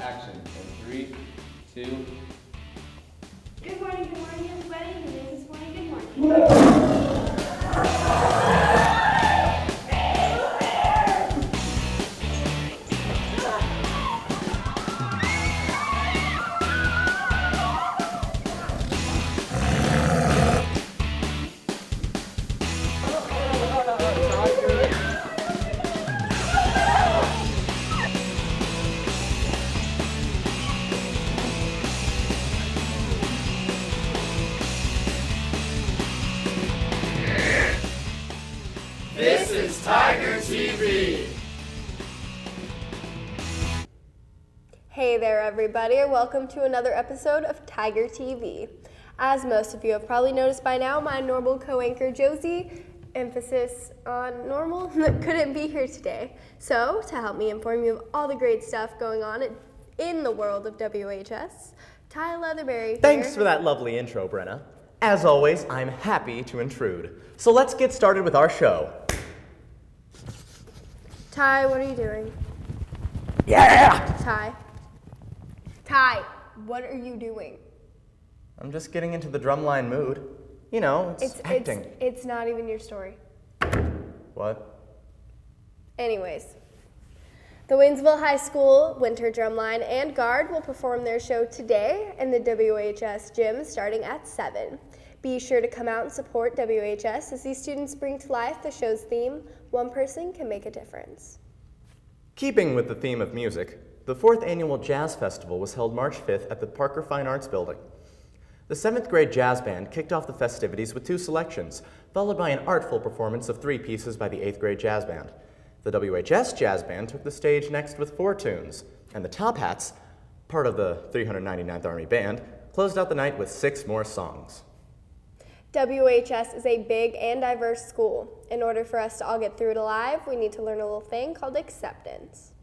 action. In 3, 2. Good morning, everybody. Who is this morning? Good morning. This is TigerTV. Hey there everybody, and welcome to another episode of TigerTV. As most of you have probably noticed by now, my normal co-anchor Josie, emphasis on normal, couldn't be here today. So, to help me inform you of all the great stuff going on in the world of WHS, Ty Leatherberry here. Thanks for that lovely intro, Brenna. As always, I'm happy to intrude. So let's get started with our show. Ty, what are you doing? Yeah! Ty, what are you doing? I'm just getting into the drumline mood. You know, it's acting. It's not even your story. What? Anyways, the Waynesville High School Winter Drumline and Guard will perform their show today in the WHS gym starting at 7. Be sure to come out and support WHS as these students bring to life the show's theme, One Person Can Make a Difference. Keeping with the theme of music, the 4th Annual Jazz Festival was held March 5th at the Parker Fine Arts Building. The 7th grade jazz band kicked off the festivities with 2 selections, followed by an artful performance of 3 pieces by the 8th grade jazz band. The WHS Jazz Band took the stage next with 4 tunes, and the Top Hats, part of the 399th Army Band, closed out the night with 6 more songs. WHS is a big and diverse school. In order for us to all get through it alive, we need to learn a little thing called acceptance.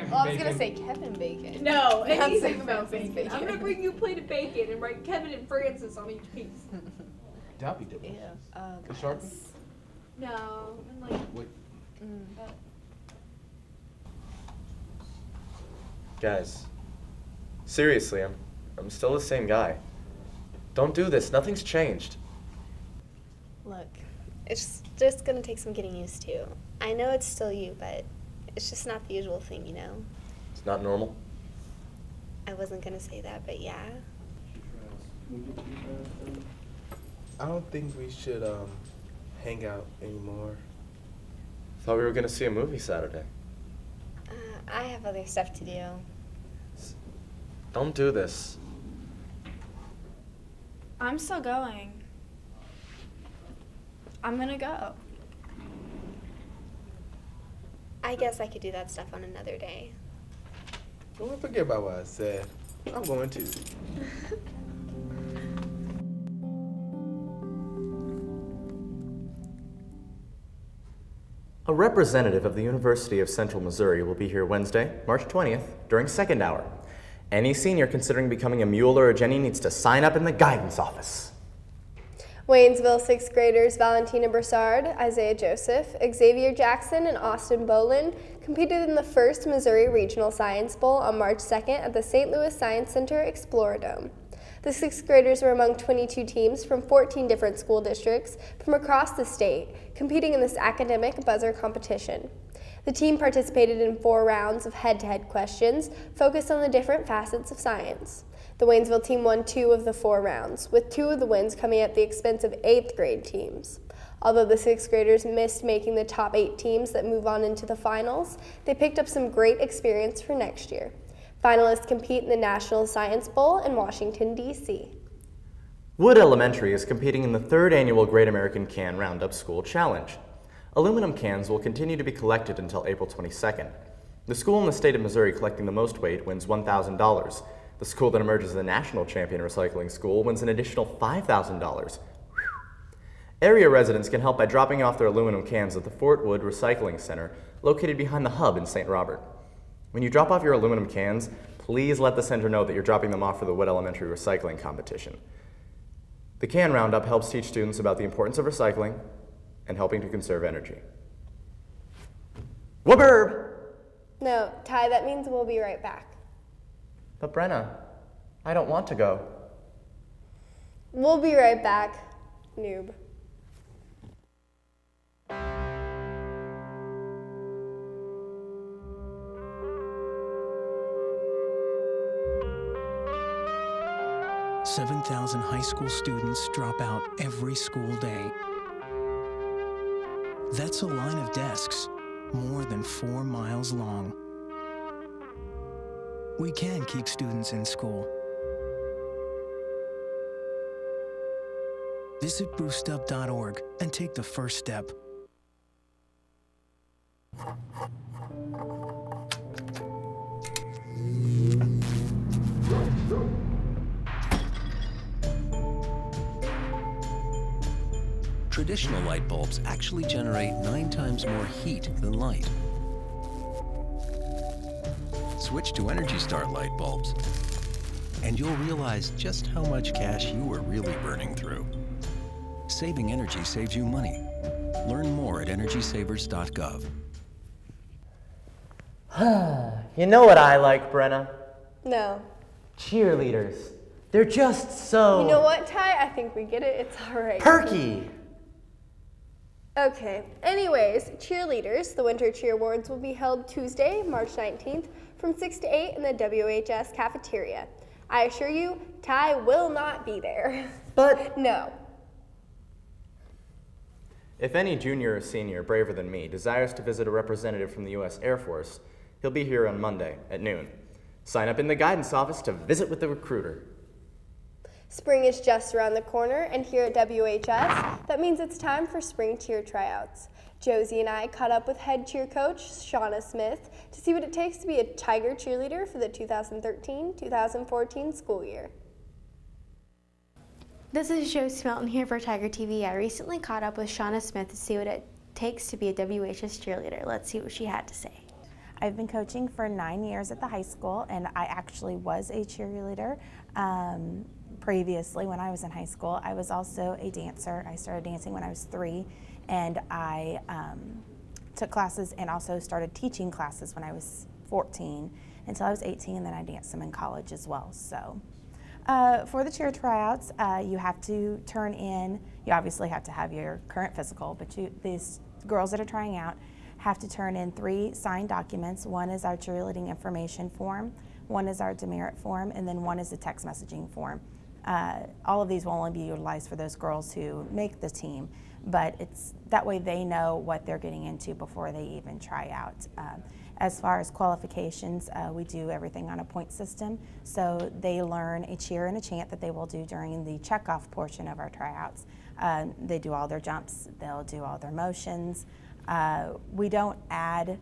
I was gonna say Kevin Bacon. No, anything Fancy about bacon. bacon. I'm gonna bring you a plate of bacon and write Kevin and Francis on each piece. That'd be different. Yeah. The shark? No, and like Wait. Guys, seriously, I'm still the same guy. Don't do this, nothing's changed. Look, it's just gonna take some getting used to. I know it's still you, but it's just not the usual thing, you know? It's not normal. I wasn't gonna say that, but yeah. I don't think we should hang out anymore. Thought we were gonna see a movie Saturday. I have other stuff to do. Don't do this. I'm still going. I'm gonna go. I guess I could do that stuff on another day. Don't forget about what I said. I'm going to. A representative of the University of Central Missouri will be here Wednesday, March 20th, during second hour. Any senior considering becoming a mule or a Jenny needs to sign up in the guidance office. Waynesville 6th graders Valentina Broussard, Isaiah Joseph, Xavier Jackson, and Austin Bolin competed in the first Missouri Regional Science Bowl on March 2nd at the St. Louis Science Center Exploradome. The 6th graders were among 22 teams from 14 different school districts from across the state, competing in this academic buzzer competition. The team participated in 4 rounds of head-to-head questions focused on the different facets of science. The Waynesville team won 2 of the 4 rounds, with 2 of the wins coming at the expense of 8th grade teams. Although the 6th graders missed making the top 8 teams that move on into the finals, they picked up some great experience for next year. Finalists compete in the National Science Bowl in Washington, D.C. Wood Elementary is competing in the 3rd annual Great American Can Roundup School Challenge. Aluminum cans will continue to be collected until April 22nd. The school in the state of Missouri collecting the most weight wins $1,000. The school that emerges as a national champion recycling school wins an additional $5,000. Area residents can help by dropping off their aluminum cans at the Fort Wood Recycling Center, located behind the hub in St. Robert. When you drop off your aluminum cans, please let the center know that you're dropping them off for the Wood Elementary recycling competition. The Can Roundup helps teach students about the importance of recycling and helping to conserve energy. Wabburb! No, Ty, that means we'll be right back. But Brenna, I don't want to go. We'll be right back, noob. Seven 7,000 high school students drop out every school day. That's a line of desks more than 4 miles long. We can keep students in school. Visit boostup.org and take the first step. Traditional light bulbs actually generate 9 times more heat than light. Switch to Energy Star light bulbs, and you'll realize just how much cash you were really burning through. Saving energy saves you money. Learn more at energysavers.gov. You know what I like, Brenna? No. Cheerleaders. They're just so... You know what, Ty? I think we get it. It's all right. perky! Okay. Anyways, cheerleaders, the Winter Cheer Awards will be held Tuesday, March 19th from 6 to 8 in the WHS cafeteria. I assure you, Ty will not be there. But... No. If any junior or senior braver than me desires to visit a representative from the U.S. Air Force, he'll be here on Monday at noon. Sign up in the guidance office to visit with the recruiter. Spring is just around the corner, and here at WHS, that means it's time for spring cheer tryouts. Josie and I caught up with head cheer coach Shauna Smith to see what it takes to be a Tiger cheerleader for the 2013-2014 school year. This is Josie Smelton here for TigerTV. I recently caught up with Shauna Smith to see what it takes to be a WHS cheerleader. Let's see what she had to say. I've been coaching for 9 years at the high school, and I actually was a cheerleader. Previously, when I was in high school, I was also a dancer. I started dancing when I was 3, and I took classes and also started teaching classes when I was 14 until I was 18, and then I danced some in college as well. So, for the cheer tryouts, you have to turn in, you obviously have to have your current physical, but these girls that are trying out have to turn in 3 signed documents. One is our cheerleading information form, one is our demerit form, and then one is a text messaging form. All of these will only be utilized for those girls who make the team, but it's that way they know what they're getting into before they even try out. As far as qualifications, we do everything on a point system, so they learn a cheer and a chant that they will do during the checkoff portion of our tryouts. They do all their jumps, they'll do all their motions. We don't add,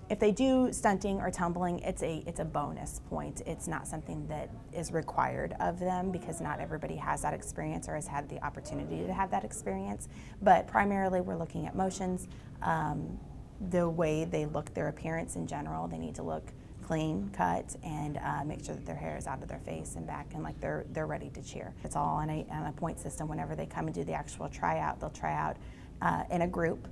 if they do stunting or tumbling, it's a bonus point. It's not something that is required of them because not everybody has that experience or has had the opportunity to have that experience. But primarily we're looking at motions, the way they look, their appearance in general. They need to look clean cut and make sure that their hair is out of their face and back and like they're ready to cheer. It's all on a point system. Whenever they come and do the actual tryout, they'll try out in a group,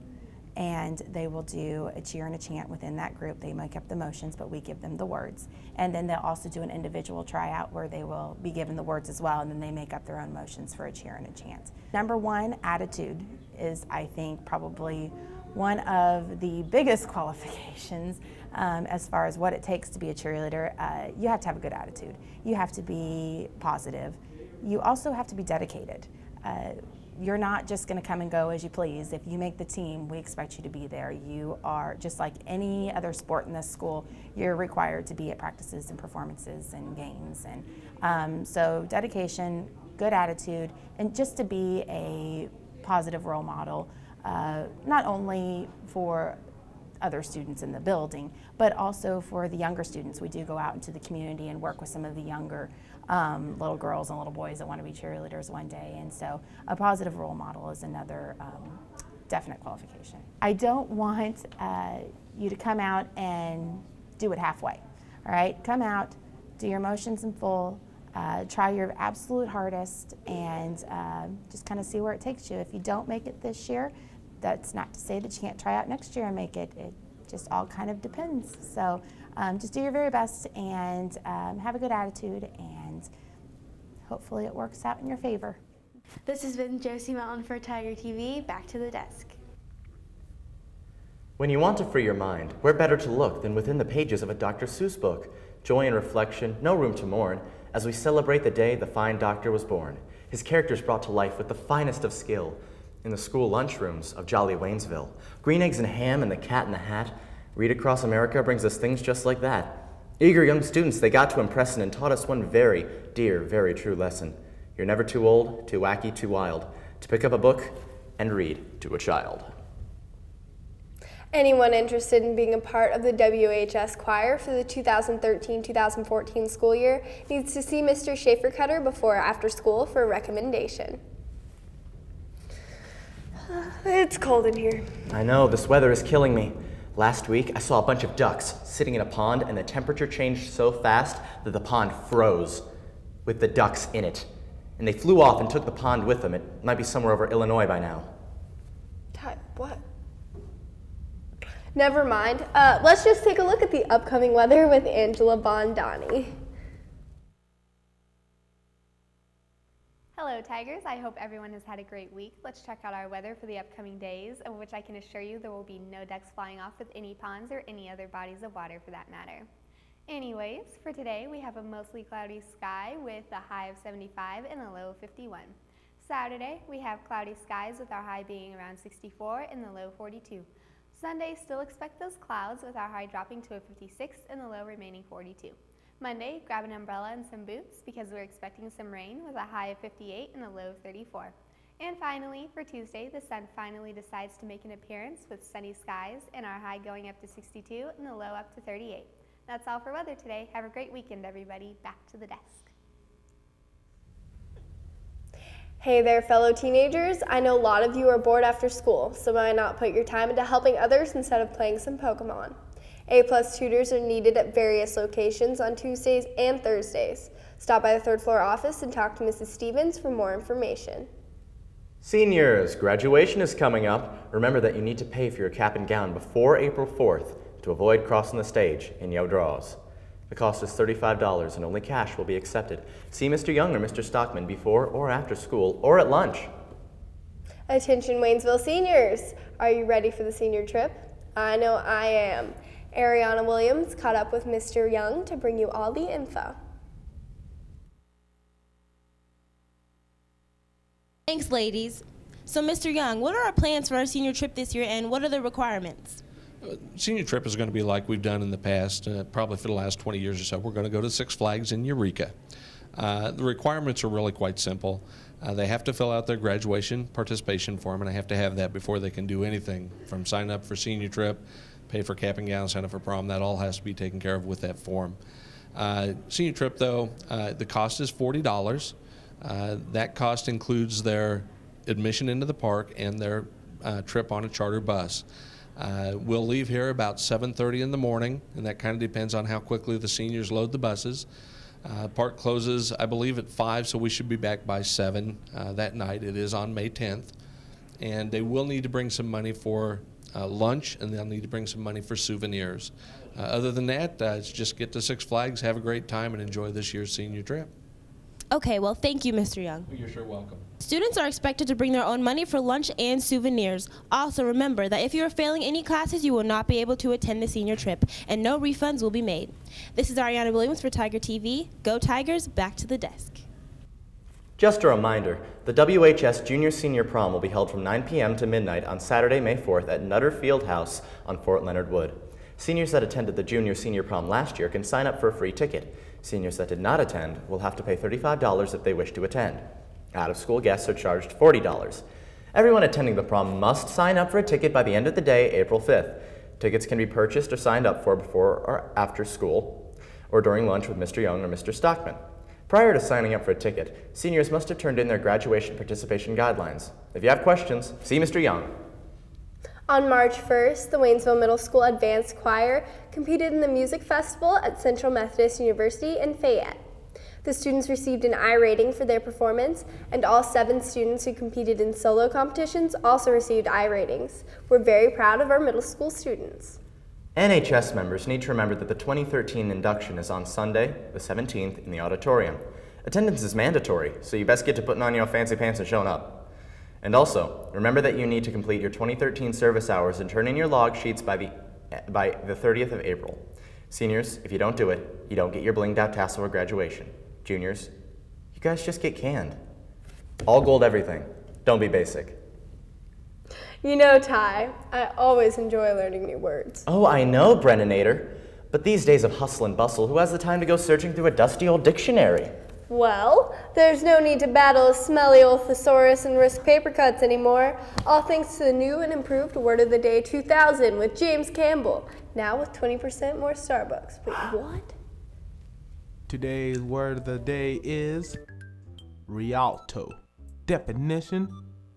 and they will do a cheer and a chant within that group. They make up the motions, but we give them the words. And then they'll also do an individual tryout where they will be given the words as well, and then they make up their own motions for a cheer and a chant. Number one, attitude is, I think, probably one of the biggest qualifications as far as what it takes to be a cheerleader. You have to have a good attitude. You have to be positive. You also have to be dedicated. You're not just going to come and go as you please. If you make the team, we expect you to be there. You are, just like any other sport in this school, you're required to be at practices and performances and games. And so dedication, good attitude, and just to be a positive role model, not only for other students in the building, but also for the younger students. We do go out into the community and work with some of the younger little girls and little boys that want to be cheerleaders one day, and so a positive role model is another definite qualification. I don't want you to come out and do it halfway, all right? Come out, do your motions in full, try your absolute hardest, and just kind of see where it takes you. If you don't make it this year, that's not to say that you can't try out next year and make it. It just all kind of depends. So just do your very best and have a good attitude, and hopefully it works out in your favor. This has been Josie Mountain for Tiger TV. Back to the desk. When you want to free your mind, where better to look than within the pages of a Dr. Seuss book? Joy and reflection, no room to mourn, as we celebrate the day the fine doctor was born. His characters brought to life with the finest of skill. In the school lunchrooms of jolly Waynesville, green eggs and ham and the cat in the hat, Read Across America brings us things just like that. Eager young students, they got to impress and taught us one very dear, very true lesson. You're never too old, too wacky, too wild to pick up a book and read to a child. Anyone interested in being a part of the WHS choir for the 2013-2014 school year needs to see Mr. Schaefer-Cutter before or after school for a recommendation. It's cold in here. I know, this weather is killing me. Last week, I saw a bunch of ducks sitting in a pond, and the temperature changed so fast that the pond froze with the ducks in it. And they flew off and took the pond with them. It might be somewhere over Illinois by now. What? Never mind. Let's just take a look at the upcoming weather with Angela Bondani. Hello Tigers, I hope everyone has had a great week. Let's check out our weather for the upcoming days, of which I can assure you there will be no ducks flying off with any ponds or any other bodies of water for that matter. Anyways, for today we have a mostly cloudy sky with a high of 75 and a low of 51. Saturday we have cloudy skies with our high being around 64 and the low 42. Sunday, still expect those clouds with our high dropping to a 56 and the low remaining 42. Monday, grab an umbrella and some boots because we're expecting some rain with a high of 58 and a low of 34. And finally, for Tuesday, the sun finally decides to make an appearance with sunny skies and our high going up to 62 and the low up to 38. That's all for weather today. Have a great weekend, everybody. Back to the desk. Hey there, fellow teenagers. I know a lot of you are bored after school, so why not put your time into helping others instead of playing some Pokemon? A-plus tutors are needed at various locations on Tuesdays and Thursdays. Stop by the third floor office and talk to Mrs. Stevens for more information. Seniors, graduation is coming up. Remember that you need to pay for your cap and gown before April 4th to avoid crossing the stage in your draws. The cost is $35 and only cash will be accepted. See Mr. Young or Mr. Stockman before or after school or at lunch. Attention Waynesville seniors, are you ready for the senior trip? I know I am. Ariana Williams caught up with Mr. Young to bring you all the info. Thanks, ladies. So, Mr. Young, what are our plans for our senior trip this year, and what are the requirements? Senior trip is going to be like we've done in the past, probably for the last 20 years or so. We're going to go to Six Flags in Eureka. The requirements are really quite simple. They have to fill out their graduation participation form, and I have to have that before they can do anything from sign up for senior trip, pay for cap and gown, sign up for prom. That all has to be taken care of with that form. Senior trip, though, the cost is $40. That cost includes their admission into the park and their trip on a charter bus. We'll leave here about 7:30 in the morning, and that kind of depends on how quickly the seniors load the buses. Park closes, I believe, at 5, so we should be back by 7 that night. It is on May 10th. And they will need to bring some money for lunch, and they'll need to bring some money for souvenirs. Other than that, it's just get to Six Flags, have a great time, and enjoy this year's senior trip. Okay, well, thank you, Mr. Young. You're sure welcome. Students are expected to bring their own money for lunch and souvenirs. Also, remember that if you are failing any classes, you will not be able to attend the senior trip, and no refunds will be made. This is Ariana Williams for Tiger TV. Go Tigers, back to the desk. Just a reminder, the WHS Junior Senior Prom will be held from 9 p.m. to midnight on Saturday, May 4th at Nutter Field House on Fort Leonard Wood. Seniors that attended the Junior Senior Prom last year can sign up for a free ticket. Seniors that did not attend will have to pay $35 if they wish to attend. Out-of-school guests are charged $40. Everyone attending the prom must sign up for a ticket by the end of the day, April 5th. Tickets can be purchased or signed up for before or after school, or during lunch with Mr. Young or Mr. Stockman. Prior to signing up for a ticket, seniors must have turned in their graduation participation guidelines. If you have questions, see Mr. Young. On March 1st, the Waynesville Middle School Advanced Choir competed in the music festival at Central Methodist University in Fayette. The students received an I rating for their performance, and all 7 students who competed in solo competitions also received I ratings. We're very proud of our middle school students. NHS members need to remember that the 2013 induction is on Sunday, the 17th, in the auditorium. Attendance is mandatory, so you best get to putting on your fancy pants and showing up. And also, remember that you need to complete your 2013 service hours and turn in your log sheets by the 30th of April. Seniors, if you don't do it, you don't get your blinged out tassel or graduation. Juniors, you guys just get canned. All gold everything. Don't be basic. You know, Ty, I always enjoy learning new words. Oh, I know, Brennanator. But these days of hustle and bustle, who has the time to go searching through a dusty old dictionary? Well, there's no need to battle a smelly old thesaurus and risk paper cuts anymore, all thanks to the new and improved Word of the Day 2000 with James Campbell, now with 20% more Starbucks. Wait, what? Today's word of the day is Rialto. Definition: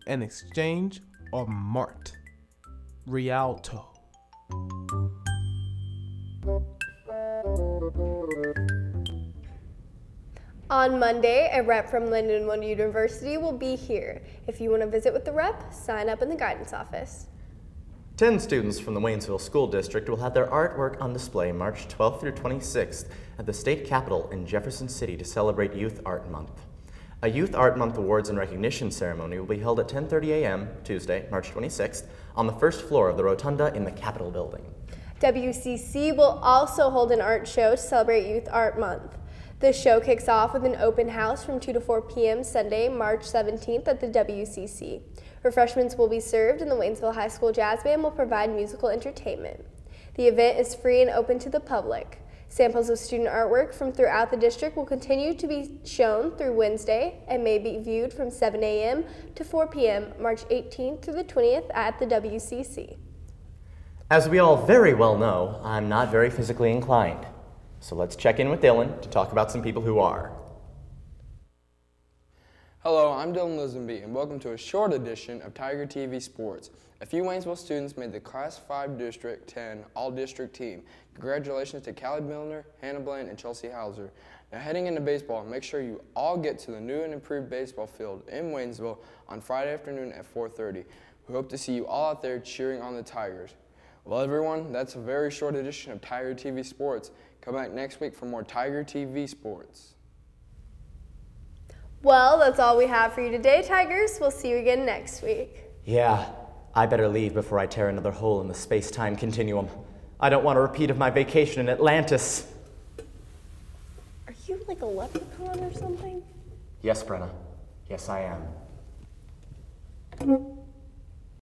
an exchange or mart. Rialto. On Monday, a rep from Lindenwood University will be here. If you want to visit with the rep, sign up in the guidance office. 10 students from the Waynesville School District will have their artwork on display March 12th through 26th at the State Capitol in Jefferson City to celebrate Youth Art Month. A Youth Art Month Awards and Recognition ceremony will be held at 10:30 a.m. Tuesday, March 26th, on the first floor of the Rotunda in the Capitol building. WCC will also hold an art show to celebrate Youth Art Month. The show kicks off with an open house from 2 to 4 p.m. Sunday, March 17th at the WCC. Refreshments will be served and the Waynesville High School Jazz Band will provide musical entertainment. The event is free and open to the public. Samples of student artwork from throughout the district will continue to be shown through Wednesday and may be viewed from 7 a.m. to 4 p.m. March 18th through the 20th at the WCC. As we all very well know, I'm not very physically inclined. So let's check in with Dylan to talk about some people who are. Hello, I'm Dylan Lisenby, and welcome to a short edition of TigerTV Sports. A few Waynesville students made the Class 5 District 10 All-District team. Congratulations to Callie Milner, Hannah Blaine, and Chelsea Hauser. Now heading into baseball, make sure you all get to the new and improved baseball field in Waynesville on Friday afternoon at 4:30. We hope to see you all out there cheering on the Tigers. Well, everyone, that's a very short edition of TigerTV Sports. Come back next week for more TigerTV Sports. Well, that's all we have for you today, Tigers. We'll see you again next week. Yeah, I better leave before I tear another hole in the space-time continuum. I don't want a repeat of my vacation in Atlantis. Are you like a leprechaun or something? Yes, Brenna. Yes, I am.